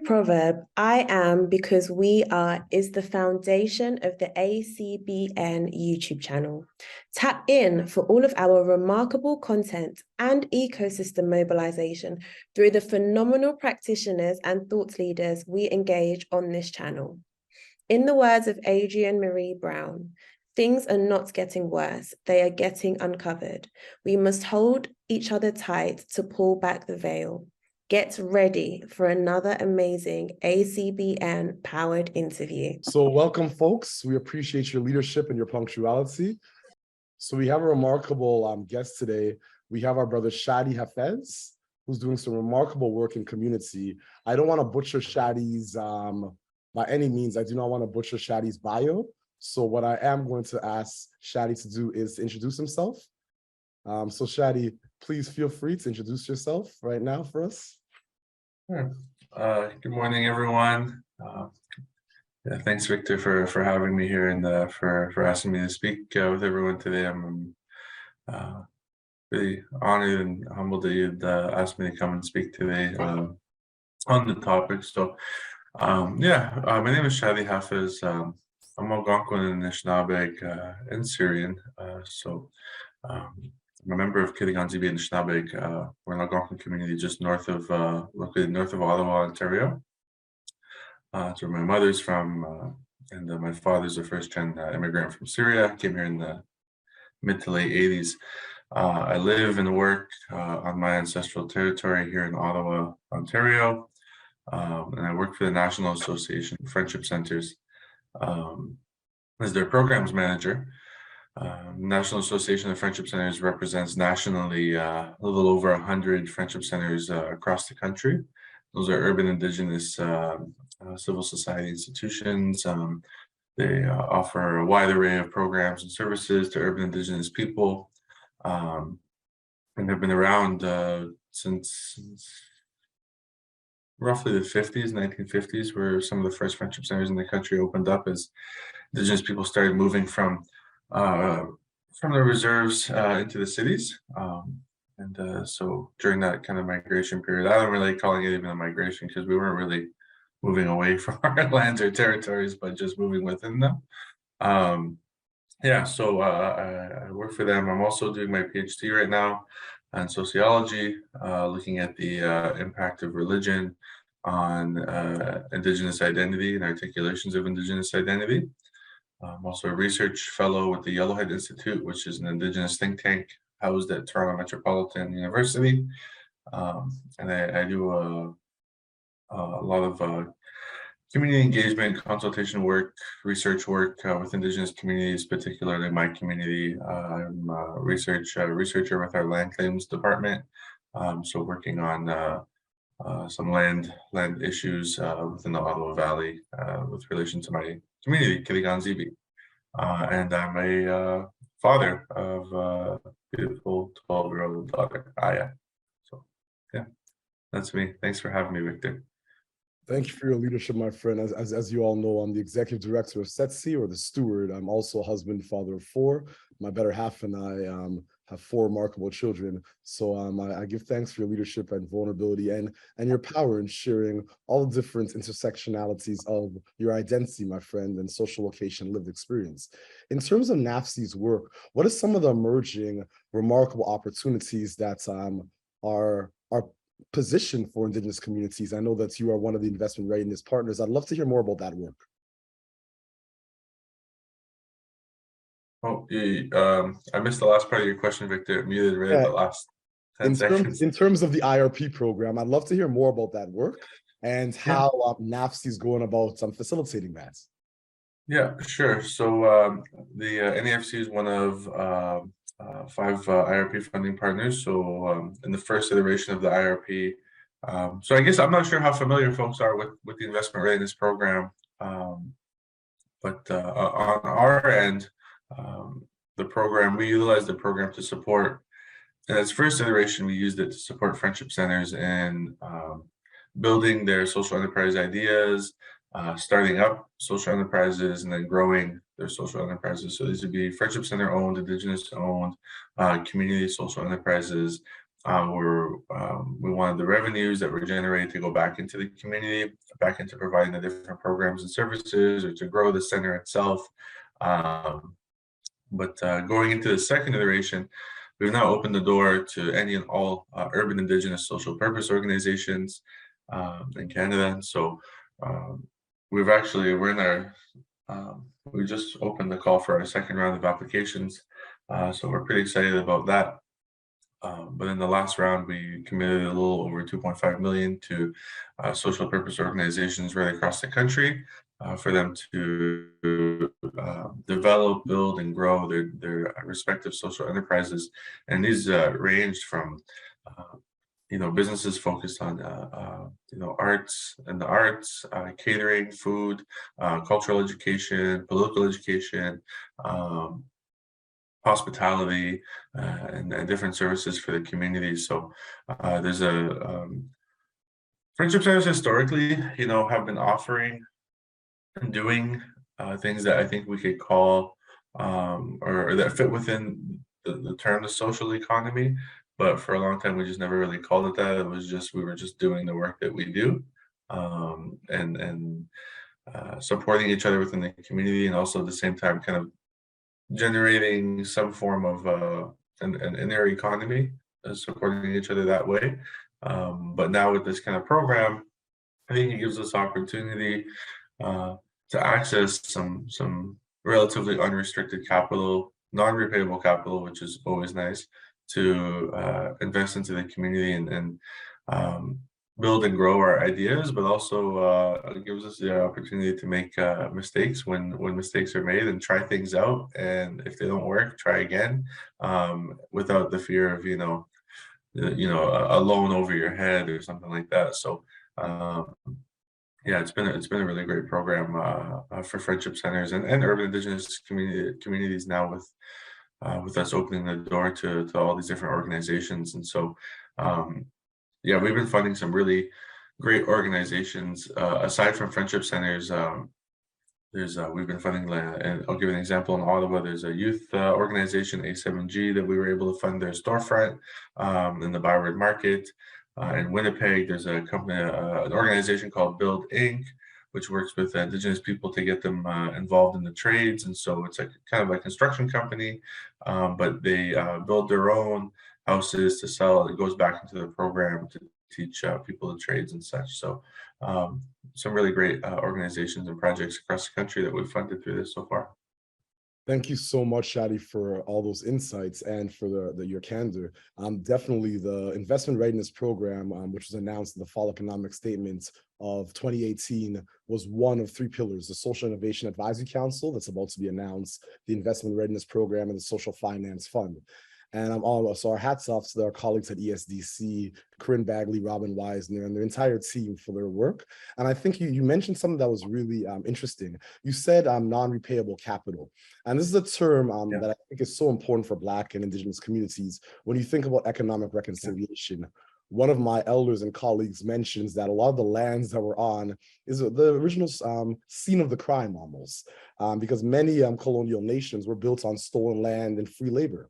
native proverb, I am because we are, is the foundation of the ACBN YouTube channel. Tap in for all of our remarkable content and ecosystem mobilization through the phenomenal practitioners and thought leaders we engage on this channel. In the words of Adrienne Marie Brown, things are not getting worse, they are getting uncovered. We must hold each other tight to pull back the veil. Get ready for another amazing ACBN powered interview. So welcome, folks. We appreciate your leadership and your punctuality. So we have a remarkable guest today. We have our brother Shadi Hafez, who's doing some remarkable work in community. I don't want to butcher Shadi's, by any means, I do not want to butcher Shadi's bio. So what I am going to ask Shadi to do is to introduce himself. So Shadi, please feel free to introduce yourself right now for us. Sure. Good morning, everyone. Yeah, thanks, Victor, for having me here and for asking me to speak with everyone today. I'm really honored and humbled that you'd asked me to come and speak today on the topic. So, my name is Shadi Hafez. I'm Algonquin and Anishinaabe and Syrian. I'm a member of Kitigan-Zibi and Anishinaabe. We're an Algonquin community just located north of Ottawa, Ontario. That's where my mother's from, and my father's a first-gen immigrant from Syria. Came here in the mid to late 80s. I live and work on my ancestral territory here in Ottawa, Ontario, and I work for the National Association of Friendship Centers as their programs manager. National Association of Friendship Centers represents nationally a little over 100 friendship centers across the country. Those are urban Indigenous civil society institutions. They offer a wide array of programs and services to urban Indigenous people, and have been around since roughly the 50s, 1950s, where some of the first friendship centers in the country opened up as Indigenous people started moving from the reserves into the cities. So during that kind of migration period, I don't really calling it even a migration because we weren't really moving away from our lands or territories, but just moving within them. I work for them. I'm also doing my PhD right now in sociology, looking at the impact of religion on Indigenous identity and articulations of Indigenous identity. I'm also a research fellow with the Yellowhead Institute, which is an Indigenous think tank housed at Toronto Metropolitan University. And I do a lot of community engagement, consultation work, research work with Indigenous communities, particularly my community. I'm a researcher with our land claims department. So working on some land issues within the Ottawa Valley with relation to my community, Kitigan-Zibi. And I'm a father of a beautiful 12-year-old daughter, Aya. So yeah, that's me. Thanks for having me, Victor. Thank you for your leadership, my friend. As you all know, I'm the executive director of SETSI, or the steward. I'm also a husband, father of 4. My better half and I have 4 remarkable children. So I give thanks for your leadership and vulnerability and your power in sharing all the different intersectionalities of your identity, my friend, and social location lived experience. In terms of NAFC's work, what are some of the emerging remarkable opportunities that are position for Indigenous communities? I know that you are one of the investment readiness partners. I'd love to hear more about that work. Oh, I missed the last part of your question, Victor. Muted right at the last 10 seconds. In terms of the IRP program, I'd love to hear more about that work and how NAFC is going about facilitating that. Yeah, sure. So the NAFC is one of 5 IRP funding partners. So in the first iteration of the IRP, so I guess I'm not sure how familiar folks are with the investment readiness program, but on our end, the program, we utilize the program to support, in its first iteration, we used it to support friendship centers in building their social enterprise ideas, starting up social enterprises, and then growing their social enterprises. So these would be friendship center owned, Indigenous owned, community social enterprises. We wanted the revenues that were generated to go back into the community, back into providing the different programs and services, or to grow the center itself. But going into the second iteration, we've now opened the door to any and all urban Indigenous social purpose organizations in Canada. And so we're in our, we just opened the call for our second round of applications. So we're pretty excited about that. But in the last round, we committed a little over 2.5 million to social purpose organizations right across the country for them to develop, build, and grow their respective social enterprises. And these ranged from businesses focused on arts and the arts, catering, food, cultural education, political education, hospitality, and different services for the community. So there's a friendship centers historically, have been offering and doing things that I think we could call or that fit within the term the social economy. But for a long time, we just never really called it that. It was just we were just doing the work that we do, and supporting each other within the community, and also at the same time, kind of generating some form of an inner economy, supporting each other that way. But now with this kind of program, I think it gives us opportunity to access some relatively unrestricted capital, non-repayable capital, which is always nice, to invest into the community and build and grow our ideas, but also it gives us the opportunity to make mistakes when mistakes are made, and try things out. And if they don't work, try again, without the fear of a loan over your head or something like that. So yeah, it's been a really great program for friendship centers and urban Indigenous communities now with us opening the door to all these different organizations. And so yeah, we've been funding some really great organizations aside from friendship centers. We've been funding, and I'll give an example. In Ottawa, there's a youth organization, A7G, that we were able to fund their storefront in the Byward Market. In Winnipeg, there's a company, an organization called Build Inc., which works with Indigenous people to get them involved in the trades. And so it's kind of a construction company, but they build their own houses to sell. It goes back into the program to teach people the trades and such. So some really great organizations and projects across the country that we've funded through this so far. Thank you so much, Shadi, for all those insights and for your candor. Definitely the Investment Readiness Program, which was announced in the Fall Economic Statements of 2018, was one of three pillars: the Social Innovation Advisory Council that's about to be announced, the Investment Readiness Program, and the Social Finance Fund. And so our hats off to our colleagues at ESDC, Corinne Bagley, Robin Weisner, and their entire team for their work. And I think you mentioned something that was really interesting. You said non-repayable capital. And this is a term that I think is so important for Black and Indigenous communities. When you think about economic reconciliation, one of my elders and colleagues mentions that a lot of the lands that we're on is the original scene of the crime almost, because many colonial nations were built on stolen land and free labor.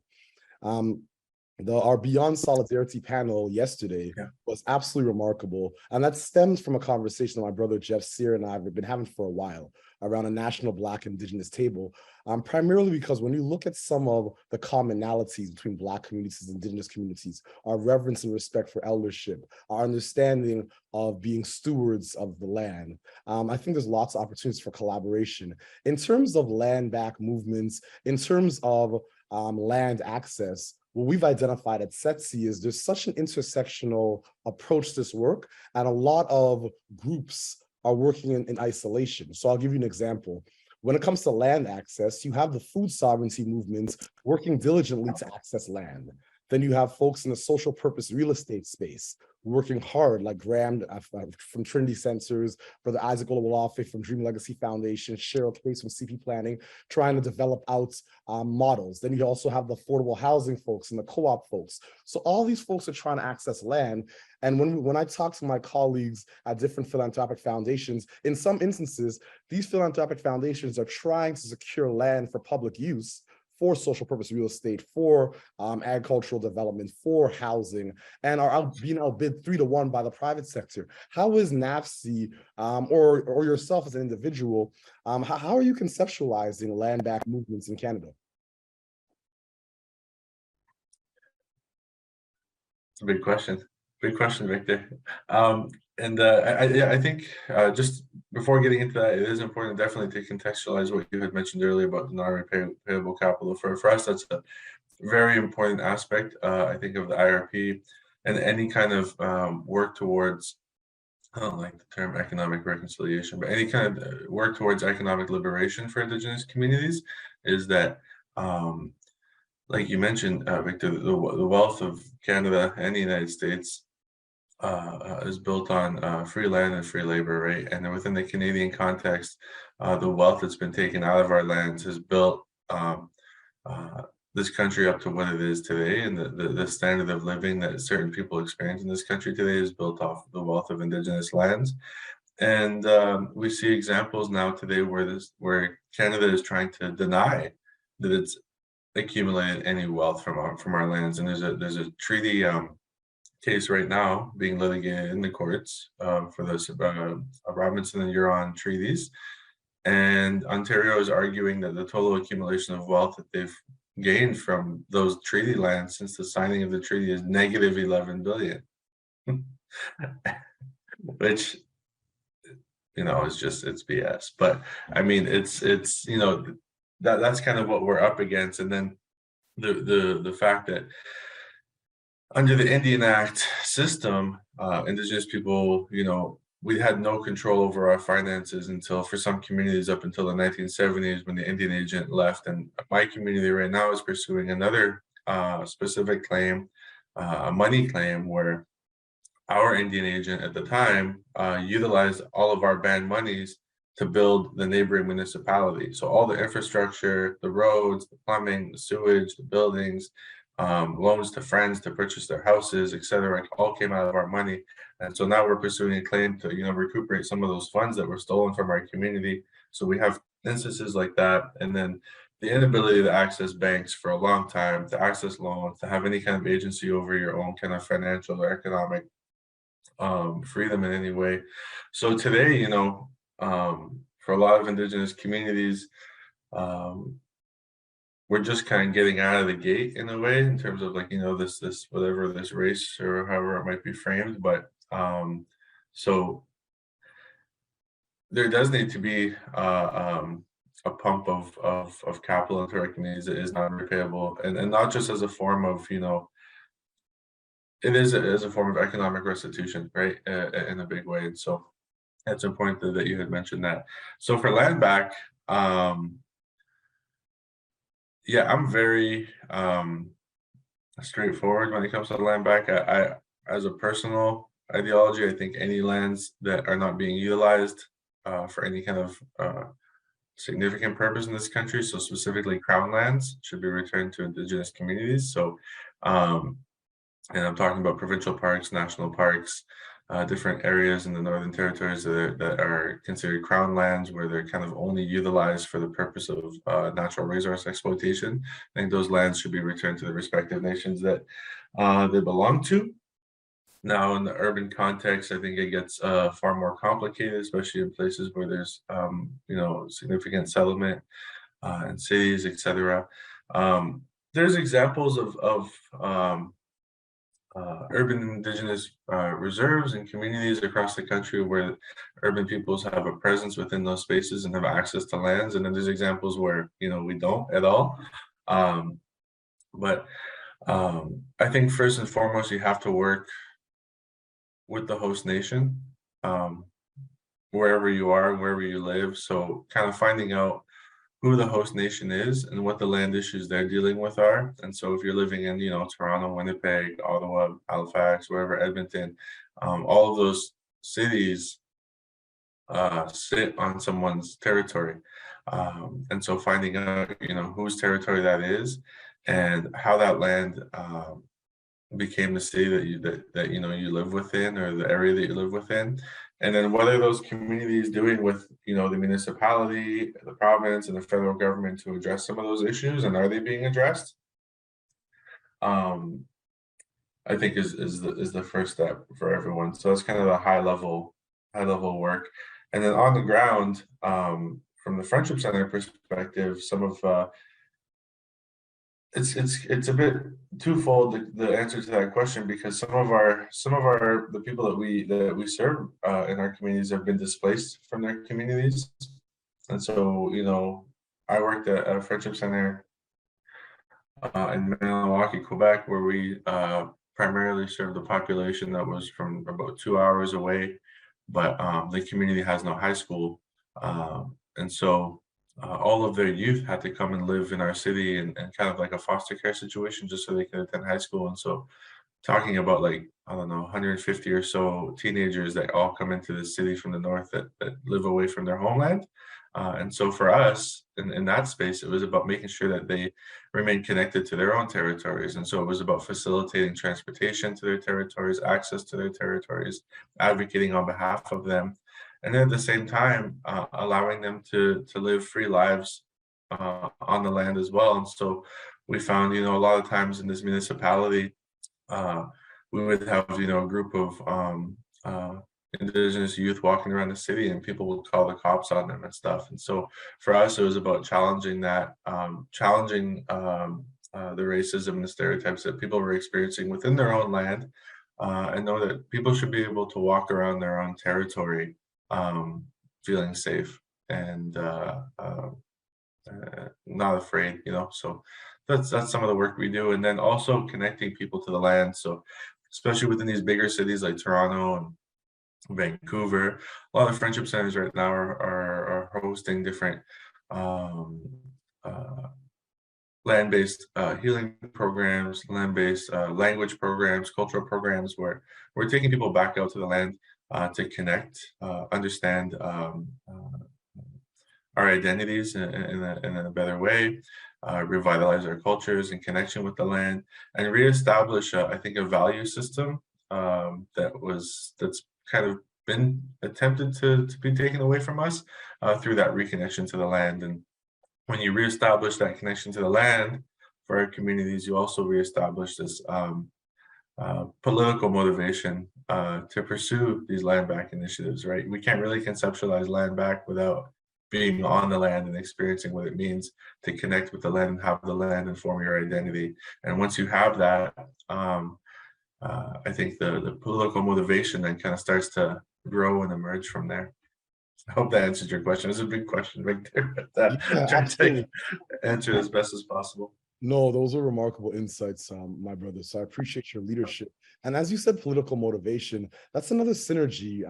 Our Beyond Solidarity panel yesterday was absolutely remarkable. And that stems from a conversation that my brother Jeff Sear and I have been having for a while around a national Black Indigenous table, primarily because when you look at some of the commonalities between Black communities and Indigenous communities, our reverence and respect for eldership, our understanding of being stewards of the land, I think there's lots of opportunities for collaboration. In terms of land back movements, in terms of land access, what we've identified at SETC is there's such an intersectional approach to this work, and a lot of groups are working in isolation. So I'll give you an example. When it comes to land access, you have the food sovereignty movements working diligently to access land. Then you have folks in the social purpose real estate space working hard, like Graham from Trinity Sensors, Brother Isaac Olawalafe from Dream Legacy Foundation, Cheryl Case from CP Planning, trying to develop out models. Then you also have the affordable housing folks and the co-op folks. So all these folks are trying to access land. And when I talk to my colleagues at different philanthropic foundations, in some instances, these philanthropic foundations are trying to secure land for public use for social purpose real estate, for agricultural development, for housing, and are being outbid 3-to-1 by the private sector. How is NAFC or yourself as an individual, how are you conceptualizing land back movements in Canada? It's a big question. Big question, Victor. I think just before getting into that, it is important definitely to contextualize what you had mentioned earlier about the non-repayable capital. For us, that's a very important aspect, I think, of the IRP and any kind of work towards, I don't like the term economic reconciliation, but any kind of work towards economic liberation for Indigenous communities is that, like you mentioned, Victor, the wealth of Canada and the United States is built on free land and free labor, right? And then within the Canadian context, the wealth that's been taken out of our lands has built this country up to what it is today, and the standard of living that certain people experience in this country today is built off of the wealth of Indigenous lands. And we see examples now today where Canada is trying to deny that it's accumulated any wealth from our lands. And there's a treaty case right now being litigated in the courts for the Robinson and Huron treaties. And Ontario is arguing that the total accumulation of wealth that they've gained from those treaty lands since the signing of the treaty is negative 11 billion, which, you know, it's BS. But I mean, it's you know, that's kind of what we're up against. And then the fact that under the Indian Act system, Indigenous people, you know, we had no control over our finances until, for some communities, up until the 1970s when the Indian agent left. And my community right now is pursuing another specific claim, a money claim, where our Indian agent at the time utilized all of our band monies to build the neighboring municipality. So all the infrastructure, the roads, the plumbing, the sewage, the buildings, loans to friends to purchase their houses, etc., all came out of our money. And so now we're pursuing a claim to, you know, recuperate some of those funds that were stolen from our community. So we have instances like that. And then the inability to access banks for a long time, to access loans, to have any kind of agency over your own kind of financial or economic freedom in any way. So today, you know, for a lot of Indigenous communities, we're just kind of getting out of the gate in a way, in terms of, like, you know, this whatever, this race or however it might be framed. But so there does need to be a pump of capital into our communities that is non-repayable, and not just as a form of, you know, it is as a form of economic restitution, right, in a big way. And so it's important that you had mentioned that. So for land back, yeah, I'm very straightforward when it comes to land back. I as a personal ideology, I think any lands that are not being utilized for any kind of significant purpose in this country, so specifically crown lands, should be returned to Indigenous communities. So and I'm talking about provincial parks, national parks, different areas in the Northern Territories that are considered crown lands, where they're kind of only utilized for the purpose of natural resource exploitation. I think those lands should be returned to the respective nations that they belong to. Now, in the urban context, I think it gets far more complicated, especially in places where there's you know, significant settlement in cities, etc. There's examples of urban Indigenous reserves and communities across the country where urban peoples have a presence within those spaces and have access to lands. And then there's examples where, you know, we don't at all. But I think first and foremost, you have to work with the host nation, wherever you are, wherever you live. So kind of finding out who the host nation is and what the land issues they're dealing with are. And so if you're living in, you know, Toronto, Winnipeg, Ottawa, Halifax, wherever, Edmonton, all of those cities sit on someone's territory. And so finding out, you know, whose territory that is and how that land became the city that you know you live within, or the area that you live within, And then what are those communities doing with, the municipality, the province, and the federal government to address some of those issues, and are they being addressed? Um, I think is the first step for everyone. So that's kind of the high level work, and then on the ground, from the Friendship Center perspective, some of it's a bit twofold, the answer to that question, because some of our the people that we serve in our communities have been displaced from their communities, and so I worked at a Friendship Center in Milwaukee, Quebec, where we primarily served the population that was from about 2 hours away, but the community has no high school, and so all of their youth had to come and live in our city, and kind of like a foster care situation, just so they can attend high school. And so talking about, like, I don't know, 150 or so teenagers that all come into the city from the north that live away from their homeland. And so for us in that space, it was about making sure that they remain connected to their own territories. And so it was about facilitating transportation to their territories, access to their territories, advocating on behalf of them, and then at the same time allowing them to live free lives on the land as well. And so we found, a lot of times in this municipality, uh, we would have, a group of Indigenous youth walking around the city, and people would call the cops on them and stuff. And so for us, it was about challenging that, challenging the racism and the stereotypes that people were experiencing within their own land, and know that people should be able to walk around their own territory feeling safe and not afraid, So that's some of the work we do, and then also connecting people to the land. So especially within these bigger cities like Toronto and Vancouver, a lot of friendship centers right now are hosting different uh, land-based healing programs, land-based language programs, cultural programs, where we're taking people back out to the land to connect, understand our identities in a better way, revitalize our cultures in connection with the land, and reestablish, I think, a value system that's kind of been attempted to be taken away from us through that reconnection to the land. And when you reestablish that connection to the land for our communities, you also reestablish this political motivation to pursue these land back initiatives, right? We can't really conceptualize land back without being on the land and experiencing what it means to connect with the land and have the land inform your identity. And once you have that, I think the political motivation then kind of starts to grow and emerge from there. I hope that answers your question. It's a big question right there, but Yeah, trying absolutely. to answer it as best as possible. No, those are remarkable insights, my brother. So I appreciate your leadership. And as you said, political motivation, that's another synergy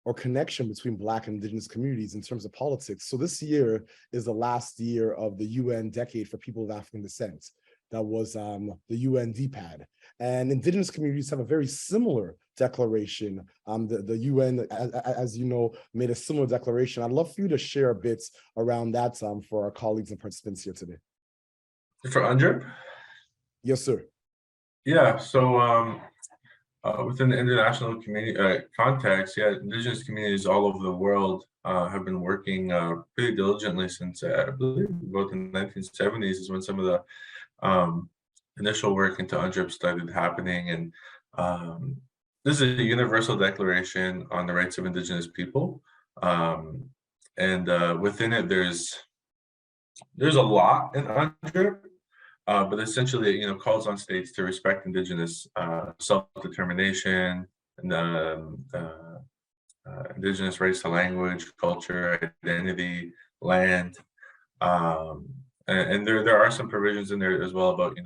or connection between Black and Indigenous communities in terms of politics. So this year is the last year of the UN Decade for People of African Descent. That was the UN DPAD. And Indigenous communities have a very similar declaration. The UN, as you know, made a similar declaration. I'd love for you to share a bit around that for our colleagues and participants here today. For UNDRIP? Yes, sir. Yeah, so within the international community context, yeah, Indigenous communities all over the world have been working pretty diligently since I believe about the 1970s is when some of the initial work into UNDRIP started happening. And this is a universal declaration on the rights of Indigenous people. And within it, there's a lot in UNDRIP. But essentially, calls on states to respect Indigenous self-determination and Indigenous rights to language, culture, identity, land, and there are some provisions in there as well about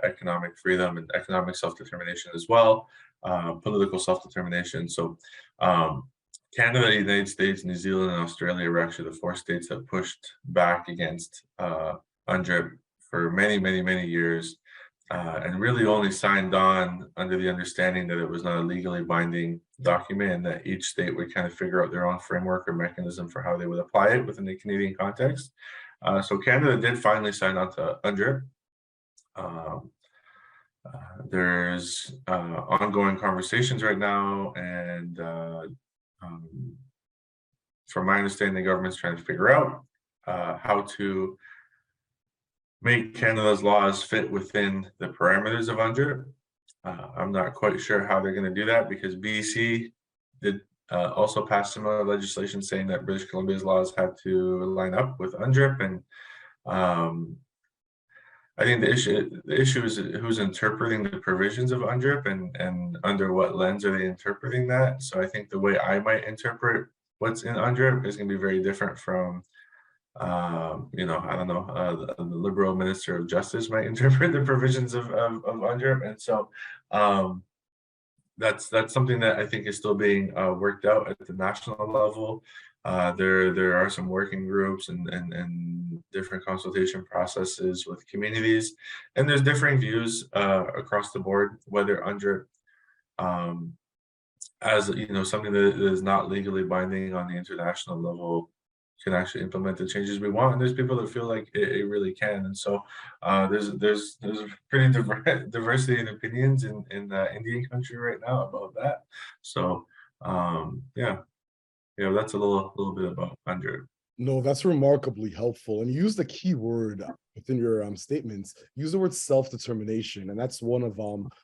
economic freedom and economic self-determination as well, political self-determination. So Canada, the United States, New Zealand, and Australia were actually the four states that pushed back against UNDRIP for many, many, many years, and really only signed on under the understanding that it was not a legally binding document, and that each state would kind of figure out their own framework or mechanism for how they would apply it within the Canadian context. So Canada did finally sign on to UNDRIP. There's ongoing conversations right now, and from my understanding, the government's trying to figure out how to make Canada's laws fit within the parameters of UNDRIP. I'm not quite sure how they're going to do that, because BC did also pass similar legislation saying that British Columbia's laws had to line up with UNDRIP, and I think the issue is who's interpreting the provisions of UNDRIP, and under what lens are they interpreting that. So I think the way I might interpret what's in UNDRIP is going to be very different from I don't know, the Liberal Minister of Justice might interpret the provisions of UNDRIP, and so that's something that I think is still being worked out at the national level. There are some working groups and different consultation processes with communities, and there's differing views across the board whether UNDRIP, as something that is not legally binding on the international level, can actually implement the changes we want, and there's people that feel like it really can. And so there's pretty diversity in opinions in Indian country right now about that. So yeah, that's a little bit about UNDRIP. No, that's remarkably helpful. And you used a key word within your statements. Use the word self-determination, and that's one of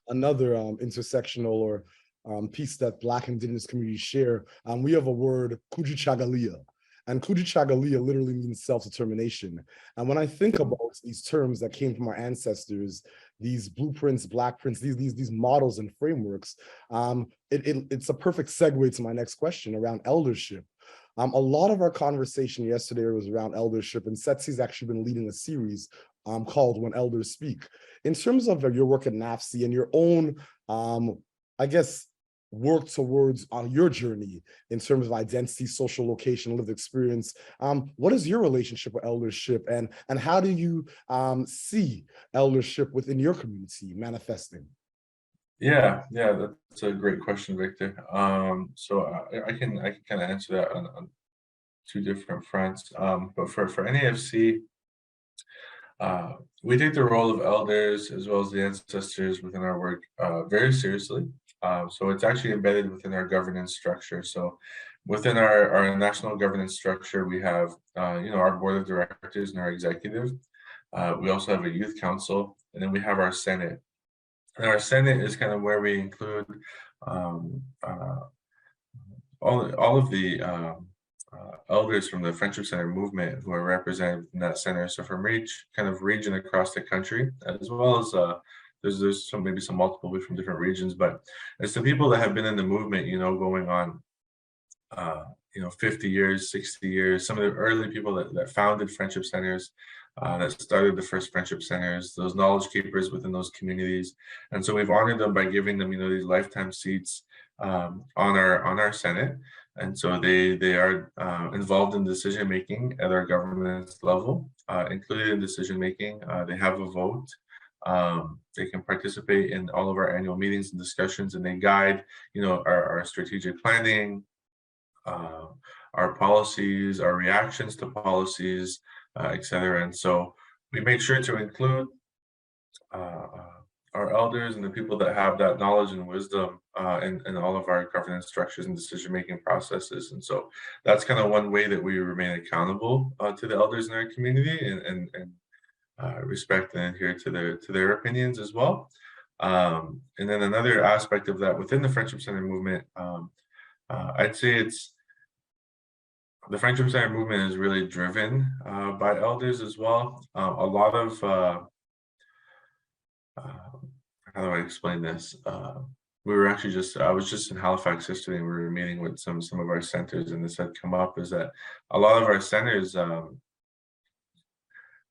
another intersectional or piece that Black and Indigenous communities share. We have a word, Kujichagulia. And Kujichagulia literally means self-determination. And when I think about these terms that came from our ancestors, these blueprints, black prints, these models and frameworks, it's a perfect segue to my next question around eldership. A lot of our conversation yesterday was around eldership, and Setsy's actually been leading a series called When Elders Speak. In terms of your work at NAFC and your own, I guess, work towards on your journey in terms of identity, social location, lived experience, what is your relationship with eldership, and how do you see eldership within your community manifesting? Yeah, that's a great question, Victor. So I can kind of answer that on two different fronts. But for NAFC, we take the role of elders as well as the ancestors within our work very seriously. So it's actually embedded within our governance structure. So within our national governance structure, we have our board of directors and our executive. We also have a youth council, and then we have our Senate. And our Senate is kind of where we include all of the elders from the Friendship Center movement who are represented in that center. So from each kind of region across the country, as well as there's maybe some multiple from different regions, but it's the people that have been in the movement, going on 50 years, 60 years, some of the early people that founded Friendship Centers, that started the first Friendship Centers, those knowledge keepers within those communities. And so we've honored them by giving them, these lifetime seats on our Senate. And so they are involved in decision making at our governance level, included in decision making. They have a vote. They can participate in all of our annual meetings and discussions, and they guide, our strategic planning, our policies, our reactions to policies, et cetera. And so we make sure to include our elders and the people that have that knowledge and wisdom in all of our governance structures and decision-making processes. And so that's kind of one way that we remain accountable to the elders in our community, and respect and adhere to their opinions as well. And then another aspect of that within the Friendship Center movement, I'd say the Friendship Center movement is really driven by elders as well. A lot of how do I explain this? We were actually I was just in Halifax yesterday, and we were meeting with some of our centers, and this had come up, is that a lot of our centers,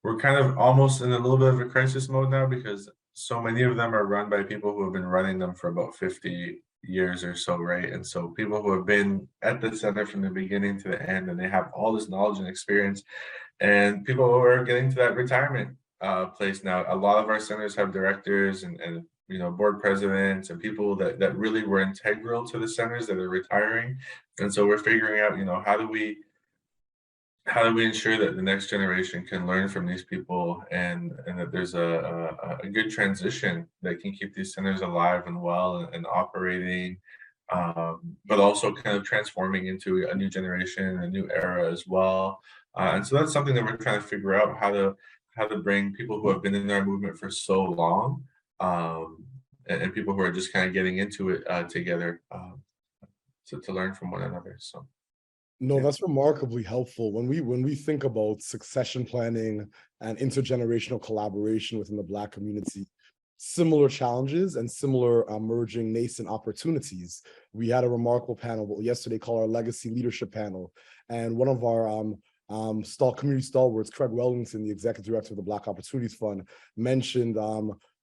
we're kind of almost in a little bit of a crisis mode now, because so many of them are run by people who have been running them for about 50 years or so, right? And so people who have been at the center from the beginning to the end, and they have all this knowledge and experience, and people who are getting to that retirement place now. A lot of our centers have directors and board presidents and people that really were integral to the centers that are retiring. And so we're figuring out, how do we ensure that the next generation can learn from these people, and that there's a good transition that can keep these centers alive and well and operating but also kind of transforming into a new generation, a new era as well. And so that's something that we're trying to figure out how to bring people who have been in our movement for so long, and people who are just kind of getting into it together, to learn from one another. So No, yeah. that's remarkably helpful. When we think about succession planning and intergenerational collaboration within the Black community, similar challenges and similar emerging nascent opportunities. We had a remarkable panel yesterday called our Legacy Leadership Panel, and one of our community stalwarts, Craig Wellington, the executive director of the Black Opportunities Fund, mentioned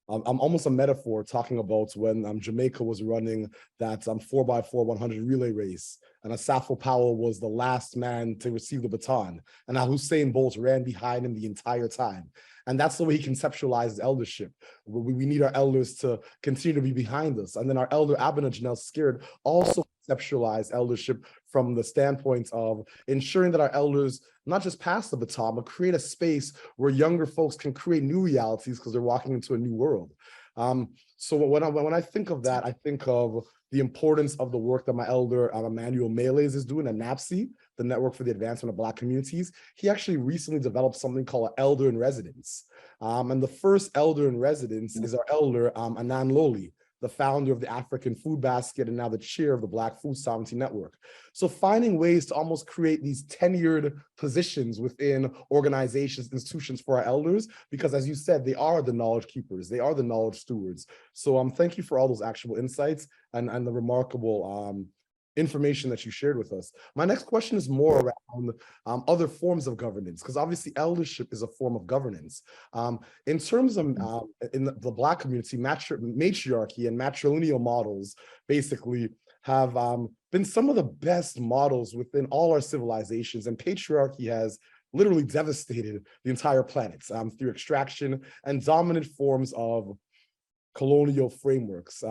almost a metaphor talking about when Jamaica was running that 4x4 100 relay race, and Asafo Powell was the last man to receive the baton, and Hussein Bolt ran behind him the entire time. And that's the way he conceptualized eldership. We need our elders to continue to be behind us. And then our elder, Abena Janelle Scared, also conceptualized eldership from the standpoint of ensuring that our elders not just pass the baton, but create a space where younger folks can create new realities because they're walking into a new world. So when I think of that, I think of the importance of the work that my elder, Emmanuel Meles, is doing at NAPSI, the Network for the Advancement of Black Communities. He actually recently developed something called Elder in Residence. And the first elder in residence is our elder, Anan Loli, the founder of the African Food Basket and now the chair of the Black Food Sovereignty Network. So finding ways to almost create these tenured positions within organizations, institutions for our elders, because as you said, they are the knowledge keepers, they are the knowledge stewards. So thank you for all those actionable insights and the remarkable information that you shared with us. My next question is more around other forms of governance, because obviously eldership is a form of governance. In terms of in the Black community, matriarchy and matrilineal models basically have been some of the best models within all our civilizations, and patriarchy has literally devastated the entire planet through extraction and dominant forms of colonial frameworks.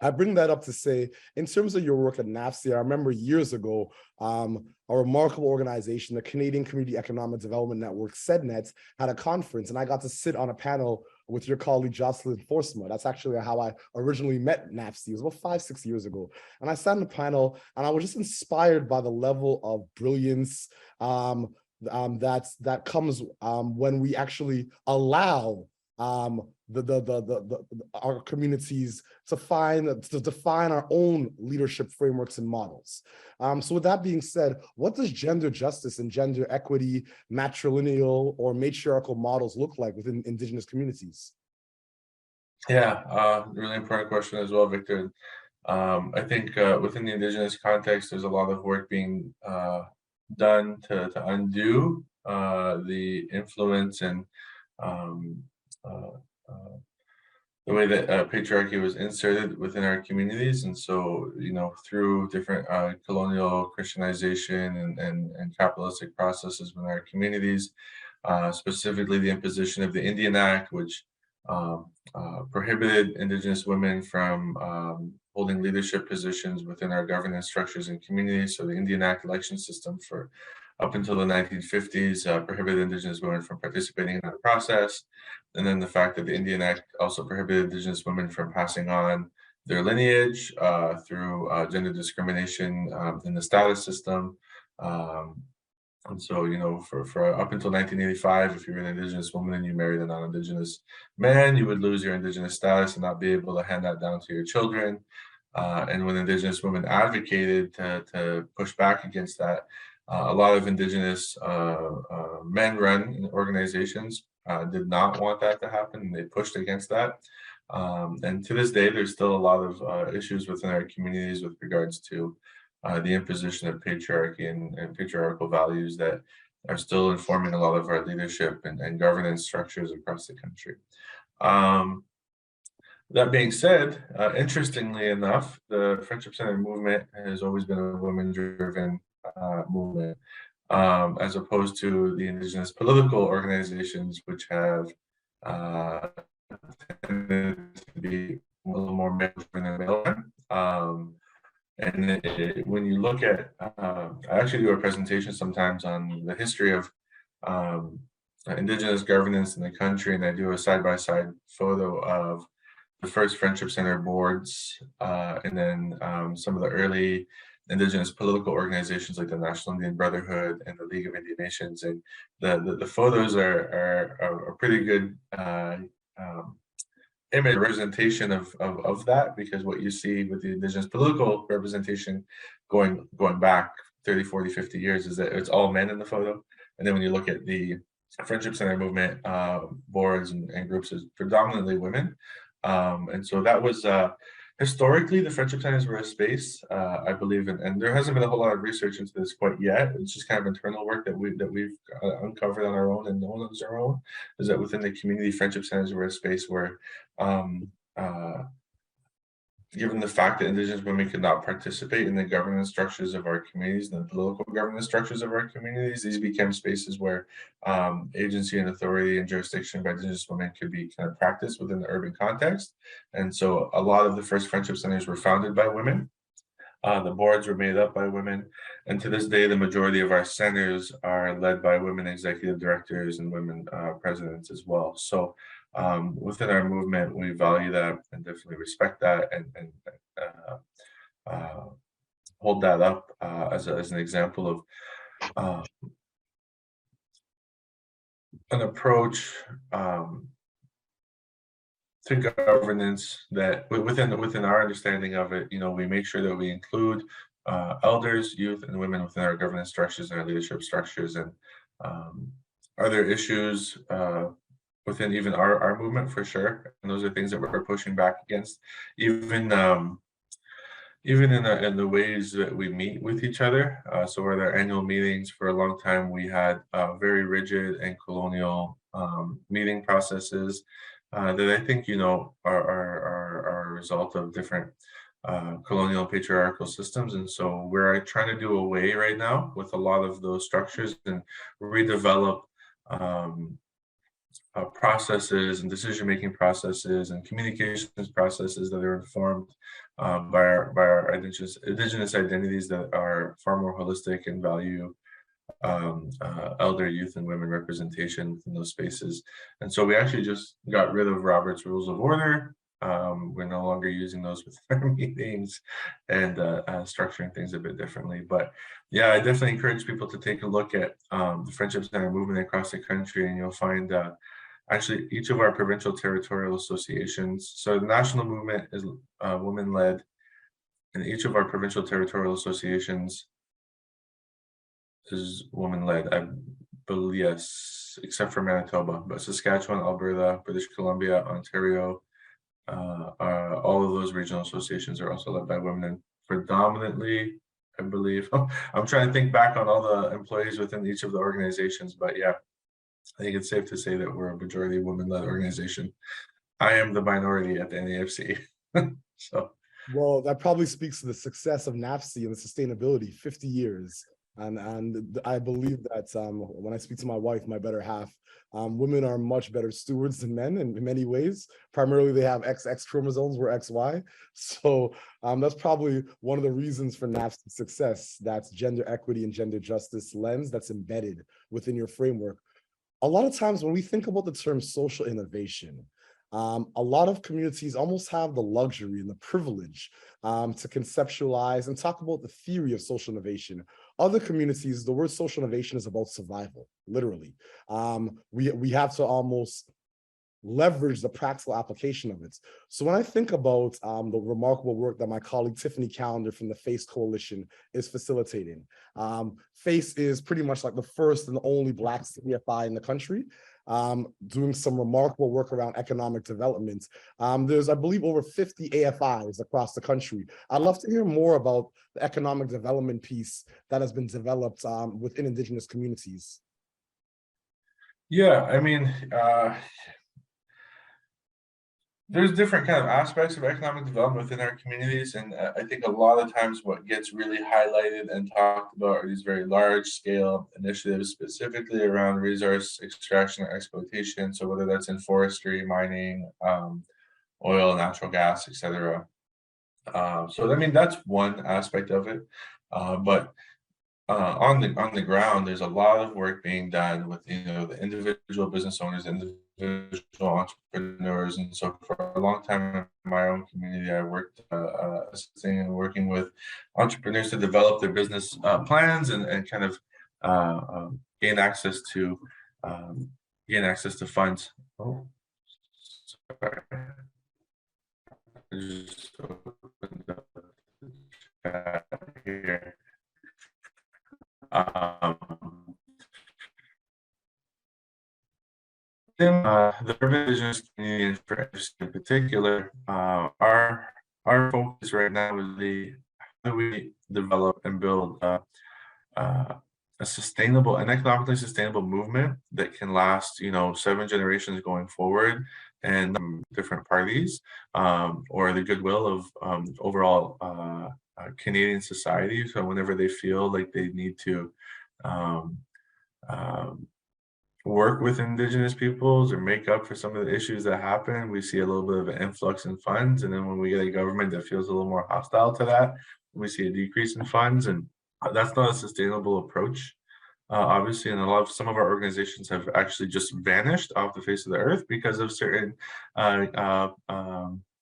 I bring that up to say, in terms of your work at NAFSI, I remember years ago, a remarkable organization, the Canadian Community Economic Development Network, CEDNET, had a conference, and I got to sit on a panel with your colleague, Jocelyn Forsma. That's actually how I originally met NAFSI. It was about 5-6 years ago. And I sat on the panel, and I was just inspired by the level of brilliance that comes when we actually allow our communities to define our own leadership frameworks and models. So with that being said, what does gender justice and gender equity, matrilineal or matriarchal models look like within Indigenous communities? Yeah, really important question as well, Victor. I think within the Indigenous context, there's a lot of work being done to undo the influence and the way that patriarchy was inserted within our communities. And so, through different colonial Christianization and capitalistic processes within our communities, specifically the imposition of the Indian Act, which prohibited Indigenous women from holding leadership positions within our governance structures and communities. So the Indian Act election system for up until the 1950s prohibited Indigenous women from participating in that process. And then the fact that the Indian Act also prohibited Indigenous women from passing on their lineage through gender discrimination in the status system. And so, for up until 1985, if you were an Indigenous woman and you married a non-Indigenous man, you would lose your Indigenous status and not be able to hand that down to your children. And when Indigenous women advocated to push back against that, a lot of Indigenous men-run organizations did not want that to happen, and they pushed against that. And to this day, there's still a lot of issues within our communities with regards to the imposition of patriarchy and patriarchal values that are still informing a lot of our leadership and governance structures across the country. That being said, interestingly enough, the Friendship Center movement has always been a women-driven movement, as opposed to the Indigenous political organizations, which have tended to be a little more male-driven and male-driven. And when you look at, I actually do a presentation sometimes on the history of Indigenous governance in the country, and I do a side-by-side photo of the first Friendship Center boards, and then some of the early Indigenous political organizations like the National Indian Brotherhood and the League of Indian Nations. And the photos are a pretty good image representation of that, because what you see with the Indigenous political representation going back 30, 40, 50 years is that it's all men in the photo. And then when you look at the Friendship Center movement boards and groups, is predominantly women. And so that was historically, the Friendship Centers were a space, I believe, and there hasn't been a whole lot of research into this quite yet. It's just kind of internal work that we've uncovered on our own and known on our own, is that within the community, Friendship Centers were a space where, given the fact that Indigenous women could not participate in the governance structures of our communities and the political governance structures of our communities, these became spaces where agency and authority and jurisdiction by Indigenous women could be kind of practiced within the urban context. And so a lot of the first Friendship Centers were founded by women. The boards were made up by women, and to this day, the majority of our centers are led by women executive directors and women presidents as well. So within our movement, we value that and definitely respect that, and hold that up as an example of an approach to governance that within our understanding of it, we make sure that we include elders, youth, and women within our governance structures and our leadership structures. And are there issues within even our movement? For sure, and those are things that we're pushing back against, even in the ways that we meet with each other. So at our annual meetings, for a long time, we had very rigid and colonial meeting processes that I think, are a result of different colonial patriarchal systems. And so we're trying to do away right now with a lot of those structures and redevelop processes and decision-making processes and communications processes that are informed by our indigenous identities that are far more holistic and value elder, youth, and women representation within those spaces. And so we actually just got rid of Robert's Rules of Order. We're no longer using those with our meetings and structuring things a bit differently. But yeah, I definitely encourage people to take a look at the Friendship Center movement across the country, and you'll find actually each of our provincial territorial associations. So the national movement is women-led, and each of our provincial territorial associations is woman-led, I believe, yes, except for Manitoba, but Saskatchewan, Alberta, British Columbia, Ontario, all of those regional associations are also led by women, and predominantly, I believe, I'm trying to think back on all the employees within each of the organizations, but yeah, I think it's safe to say that we're a majority women-led organization. I am the minority at the NAFC. So, well, that probably speaks to the success of NAFC and the sustainability, 50 years. And I believe that when I speak to my wife, my better half, women are much better stewards than men in many ways. Primarily, they have XX chromosomes, we're XY. So that's probably one of the reasons for NAFC's success. That's gender equity and gender justice lens that's embedded within your framework. A lot of times when we think about the term social innovation, a lot of communities almost have the luxury and the privilege to conceptualize and talk about the theory of social innovation. Other communities, the word social innovation is about survival, literally. We have to almost leverage the practical application of it. So when I think about the remarkable work that my colleague Tiffany Callender from the FACE Coalition is facilitating, FACE is pretty much like the first and only Black CFI in the country, doing some remarkable work around economic development. There's, I believe, over 50 AFIs across the country. I'd love to hear more about the economic development piece that has been developed within Indigenous communities. Yeah, I mean, there's different kind of aspects of economic development within our communities, and I think a lot of times what gets really highlighted and talked about are these very large scale initiatives, specifically around resource extraction or exploitation. So whether that's in forestry, mining, oil, natural gas, etc. So I mean, that's one aspect of it, but on the ground, there's a lot of work being done with the individual business owners, individual entrepreneurs, and so for a long time in my own community, I worked assisting and working with entrepreneurs to develop their business plans and kind of gain access to funds. Oh, sorry. I just opened up the chat here. The urban indigenous community in particular, our focus right now is how do we develop and build a sustainable and economically sustainable movement that can last, 7 generations going forward, and different parties, or the goodwill of overall Canadian society. So whenever they feel like they need to um, um, work with Indigenous peoples or make up for some of the issues that happen, we see a little bit of an influx in funds. And then when we get a government that feels a little more hostile to that, we see a decrease in funds. And that's not a sustainable approach, obviously. And some of our organizations have actually just vanished off the face of the earth because of certain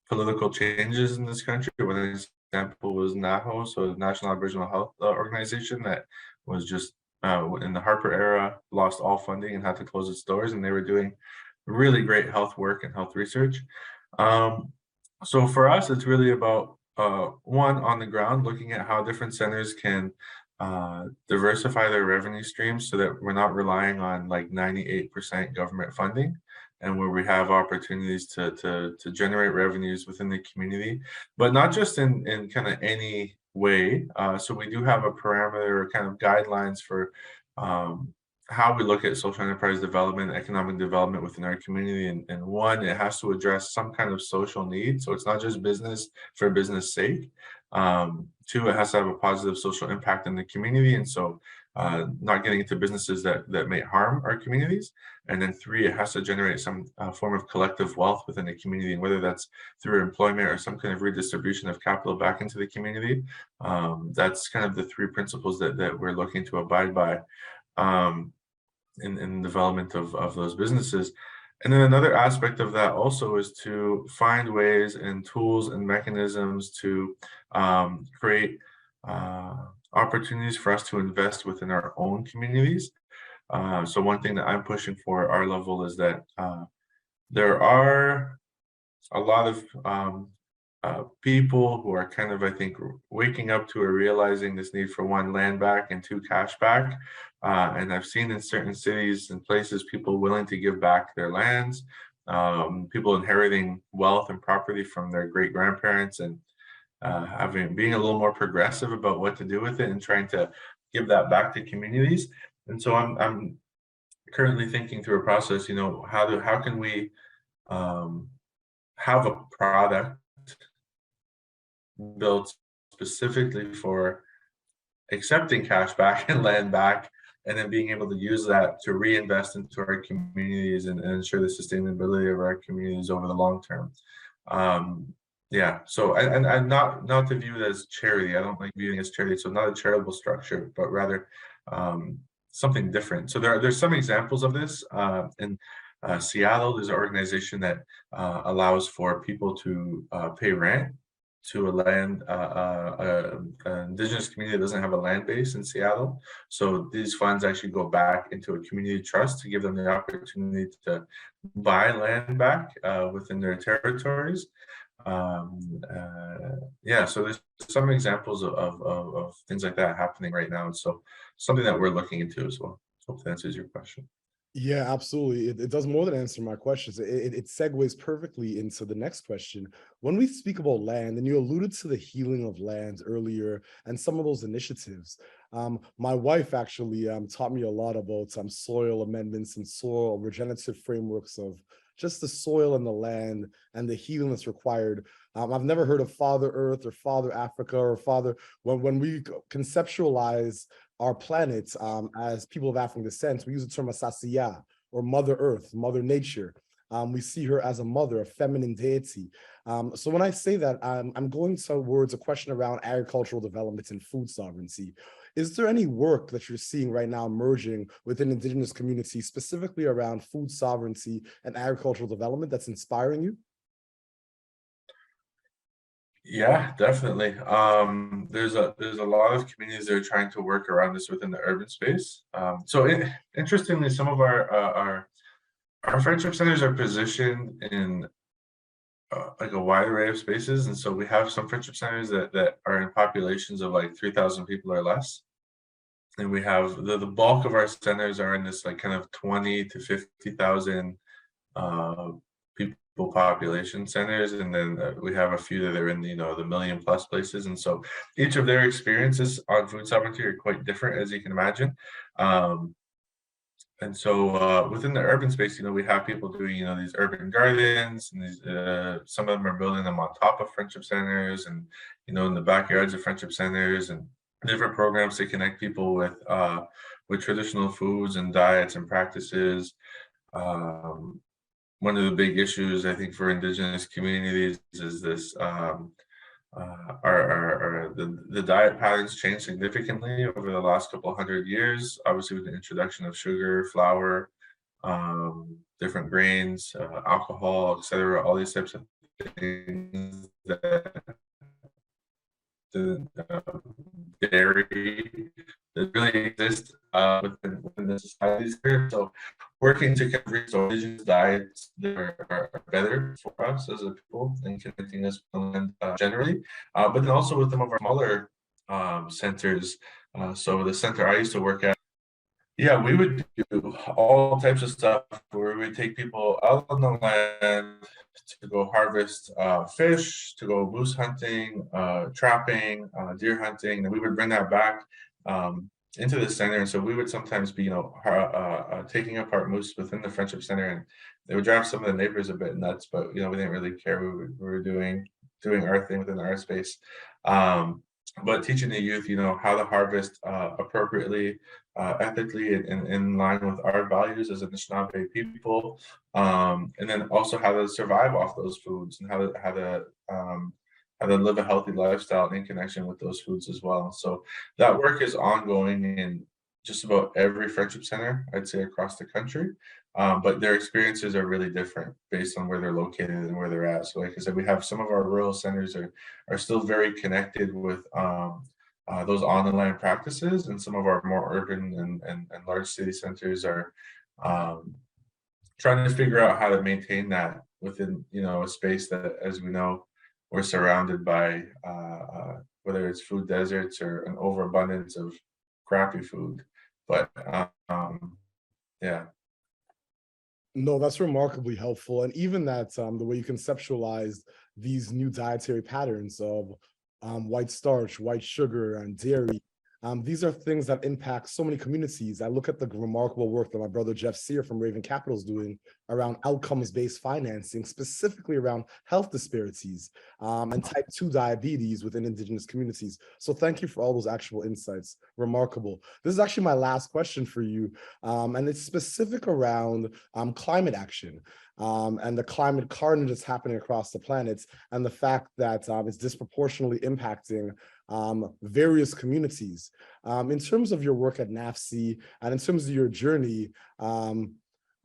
political changes in this country. One example was NAHO, so the National Aboriginal Health Organization, that was just in the Harper era, lost all funding and had to close its doors, and they were doing really great health work and health research. So for us, it's really about one, on the ground, looking at how different centers can diversify their revenue streams so that we're not relying on like 98% government funding, and where we have opportunities to generate revenues within the community, but not just in kind of any way. So we do have a parameter or kind of guidelines for how we look at social enterprise development, economic development within our community. And one, it has to address some kind of social need. So it's not just business for business sake. Two, it has to have a positive social impact in the community. And so not getting into businesses that may harm our communities. And then three, it has to generate some form of collective wealth within the community, and whether that's through employment or some kind of redistribution of capital back into the community. That's kind of the three principles that we're looking to abide by in development of those businesses. And then another aspect of that also is to find ways and tools and mechanisms to create opportunities for us to invest within our own communities. So one thing that I'm pushing for at our level is that there are a lot of people who are kind of, I think, waking up to or realizing this need for one, land back, and two, cash back. And I've seen in certain cities and places people willing to give back their lands, people inheriting wealth and property from their great grandparents, and being a little more progressive about what to do with it and trying to give that back to communities. And so I'm currently thinking through a process, how can we have a product built specifically for accepting cash back and land back, and then being able to use that to reinvest into our communities and ensure the sustainability of our communities over the long term. Yeah, so and not to view it as charity. I don't like viewing it as charity. So not a charitable structure, but rather something different. So there's some examples of this in Seattle. There's an organization that allows for people to pay rent to a land, an Indigenous community that doesn't have a land base in Seattle. So these funds actually go back into a community trust to give them the opportunity to buy land back within their territories. Yeah, so there's some examples of things like that happening right now. And so something that we're looking into as well. Hope that answers your question. Yeah, absolutely. It does more than answer my questions. It segues perfectly into the next question. When we speak about land, and you alluded to the healing of land earlier and some of those initiatives, my wife actually taught me a lot about soil amendments and soil regenerative frameworks of just the soil and the land and the healing that's required. I've never heard of Father Earth or Father Africa or Father, when we conceptualize our planet as people of African descent, we use the term Asasiya, or Mother Earth, Mother Nature. We see her as a mother, a feminine deity. So when I say that, I'm going towards a question around agricultural development and food sovereignty. Is there any work that you're seeing right now emerging within Indigenous communities, specifically around food sovereignty and agricultural development, that's inspiring you? Yeah, definitely. There's a lot of communities that are trying to work around this within the urban space. Interestingly, some of our friendship centers are positioned in like a wide array of spaces, and so we have some friendship centers that are in populations of like 3,000 people or less, and we have the bulk of our centers are in this like kind of 20 to 50,000 uh, people population centers, and then we have a few that are in the million plus places, and so each of their experiences on food sovereignty are quite different, as you can imagine. Um, and so within the urban space, we have people doing, these urban gardens, and these, some of them are building them on top of friendship centers, and in the backyards of friendship centers, and different programs to connect people with traditional foods and diets and practices. Um, One of the big issues I think for Indigenous communities is this. The diet patterns changed significantly over the last couple hundred years, obviously with the introduction of sugar, flour, different grains, alcohol, etc. All these types of things that the dairy that really exist within the societies here. So working to kind of restore indigenous diets that are better for us as a people and connecting us with the land generally, but then also with some of our smaller centers. So the center I used to work at, yeah, we would do all types of stuff where we would take people out on the land to go harvest fish, to go moose hunting, trapping, deer hunting, and we would bring that back into the center. And so we would sometimes be, taking apart moose within the Friendship Center, and they would drive some of the neighbors a bit nuts, but we didn't really care. We were doing our thing within our space. But teaching the youth, how to harvest appropriately, ethically, and in line with our values as Anishinaabe people, and then also how to survive off those foods, and how to live a healthy lifestyle in connection with those foods as well. So that work is ongoing in just about every friendship center, I'd say, across the country. But their experiences are really different based on where they're located and where they're at. So, like I said, we have some of our rural centers are still very connected with those on the land practices, and some of our more urban and large city centers are um, trying to figure out how to maintain that within a space that, as we know, we're surrounded by, whether it's food deserts or an overabundance of crappy food. But yeah. No, that's remarkably helpful. And even that the way you conceptualized these new dietary patterns of white starch, white sugar, and dairy. These are things that impact so many communities. I look at the remarkable work that my brother Jeff Sear from Raven Capital is doing around outcomes-based financing, specifically around health disparities and type 2 diabetes within Indigenous communities. So thank you for all those actual insights. Remarkable. This is actually my last question for you, and it's specific around climate action. And the climate carnage that's happening across the planet, and the fact that it's disproportionately impacting various communities. In terms of your work at NAFC and in terms of your journey,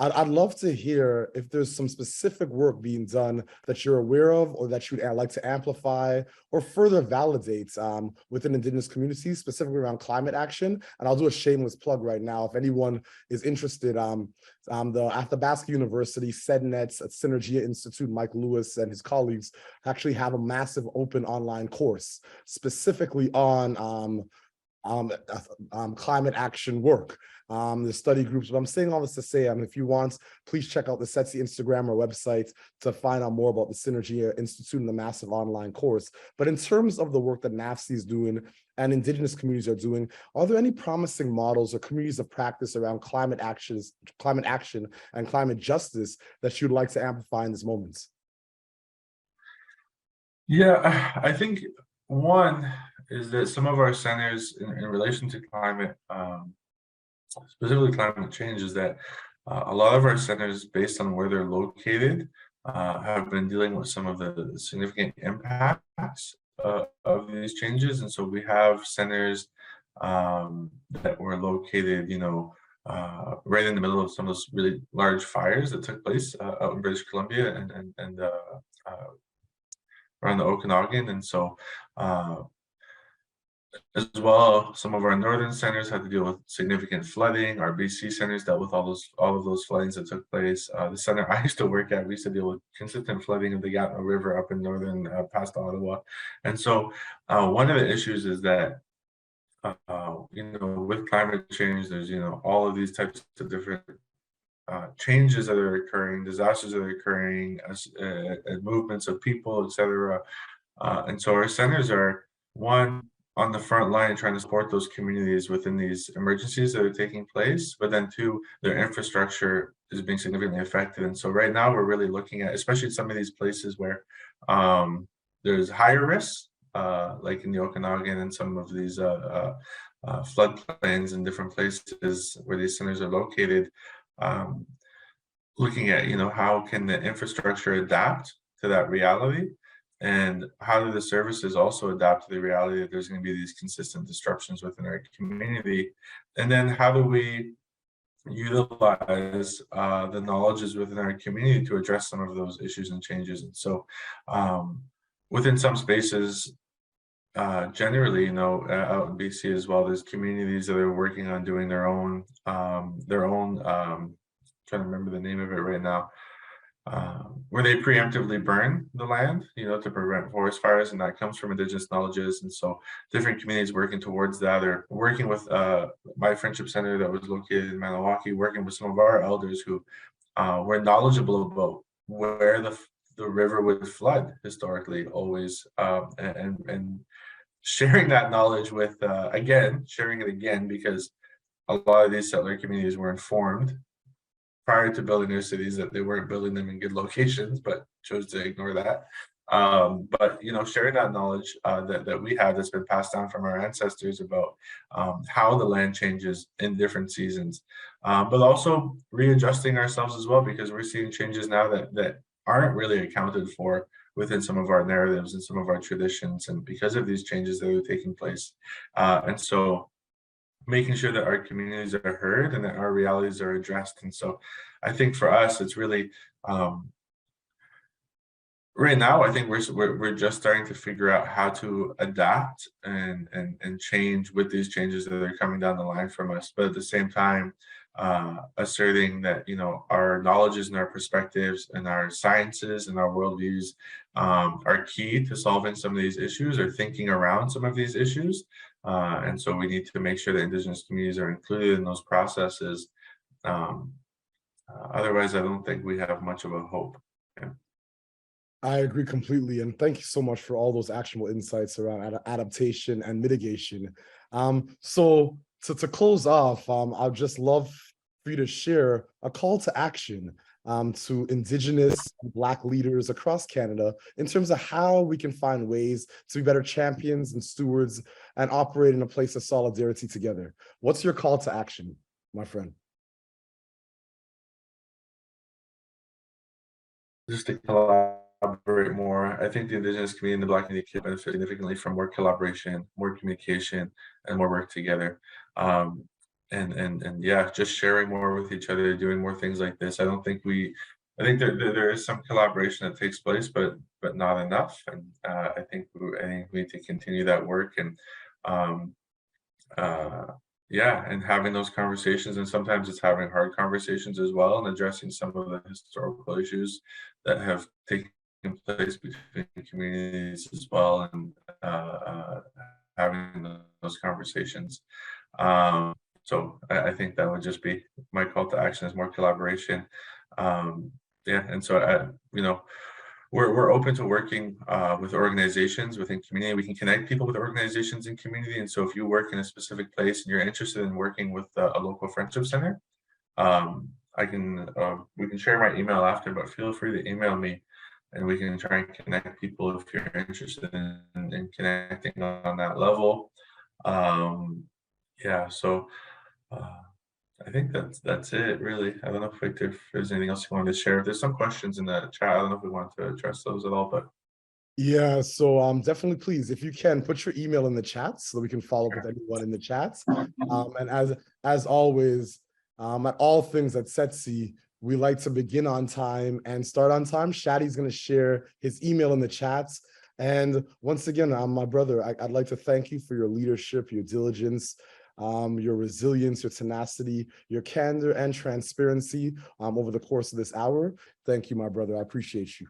I'd love to hear if there's some specific work being done that you're aware of, or that you'd like to amplify or further validate within Indigenous communities, specifically around climate action. And I'll do a shameless plug right now. If anyone is interested, at the Athabasca University, SEDNet's at Synergia Institute, Mike Lewis and his colleagues actually have a massive open online course specifically on climate action work, the study groups. But I'm saying all this to say, if you want, please check out the SETSI Instagram or website to find out more about the Synergy Institute and the massive online course. But in terms of the work that NAFC is doing and Indigenous communities are doing, are there any promising models or communities of practice around climate action and climate justice that you'd like to amplify in this moment? Yeah, I think one is that some of our centers in relation to climate, specifically climate change, is that a lot of our centers, based on where they're located, have been dealing with some of the significant impacts of these changes. And so we have centers that were located, right in the middle of some of those really large fires that took place out in British Columbia and around the Okanagan. And so, as well, some of our northern centers had to deal with significant flooding. Our BC centers dealt with all of those floodings that took place. The center I used to work at, we used to deal with consistent flooding of the Gatineau River up in northern past Ottawa. And so, one of the issues is that with climate change, there's all of these types of different changes that are occurring, disasters that are occurring, movements of people, etc. And so our centers are one on the front line trying to support those communities within these emergencies that are taking place, but then two, their infrastructure is being significantly affected. And so right now we're really looking at, especially some of these places where there's higher risks, like in the Okanagan and some of these floodplains in different places where these centers are located, looking at how can the infrastructure adapt to that reality, and how do the services also adapt to the reality that there's going to be these consistent disruptions within our community, and then how do we utilize the knowledges within our community to address some of those issues and changes. And so within some spaces, generally, out in BC as well, there's communities that are working on doing their own trying to remember the name of it right now, where they preemptively burn the land, to prevent forest fires, and that comes from Indigenous knowledges. And so different communities working towards that, or working with my friendship center that was located in Maniwaki, working with some of our elders who were knowledgeable about where the river would flood historically, always, and sharing that knowledge with, sharing it again, because a lot of these settler communities were informed prior to building their cities that they weren't building them in good locations, but chose to ignore that. But sharing that knowledge that we have, that's been passed down from our ancestors about how the land changes in different seasons, but also readjusting ourselves as well, because we're seeing changes now that aren't really accounted for within some of our narratives and some of our traditions, and because of these changes that are taking place. And so making sure that our communities are heard and that our realities are addressed. And so I think for us, it's really, right now, I think we're just starting to figure out how to adapt and change with these changes that are coming down the line from us. But at the same time, asserting that our knowledges and our perspectives and our sciences and our worldviews are key to solving some of these issues, or thinking around some of these issues. And so we need to make sure that Indigenous communities are included in those processes. Otherwise, I don't think we have much of a hope. Yeah. I agree completely. And thank you so much for all those actionable insights around adaptation and mitigation. So to close off, I'd just love for you to share a call to action to Indigenous and Black leaders across Canada in terms of how we can find ways to be better champions and stewards and operate in a place of solidarity together. What's your call to action, my friend? Just to collaborate more. I think the Indigenous community and the Black community can benefit significantly from more collaboration, more communication, and more work together. And yeah, just sharing more with each other, doing more things like this. I think there is some collaboration that takes place, but not enough. And I think we need to continue that work, and yeah, and having those conversations. And sometimes it's having hard conversations as well, and addressing some of the historical issues that have taken place between communities as well, and having those conversations. So I think that would just be my call to action, is more collaboration. Yeah, and so we're open to working with organizations within community. We can connect people with organizations in community. And so if you work in a specific place and you're interested in working with a local friendship center, we can share my email after, but feel free to email me, and we can try and connect people if you're interested in connecting on that level. Yeah, so I think that's it, really. I don't know if there's anything else you wanted to share. If there's some questions in the chat, I don't know if we want to address those at all, but Yeah, so definitely please, if you can, put your email in the chat so that we can follow up with anyone in the chats. And as always, at all things at Setsi, we like to begin on time and start on time. Shadi's going to share his email in the chats. And once again, my brother, I'd like to thank you for your leadership, your diligence, your resilience, your tenacity, your candor and transparency over the course of this hour. Thank you, my brother. I appreciate you.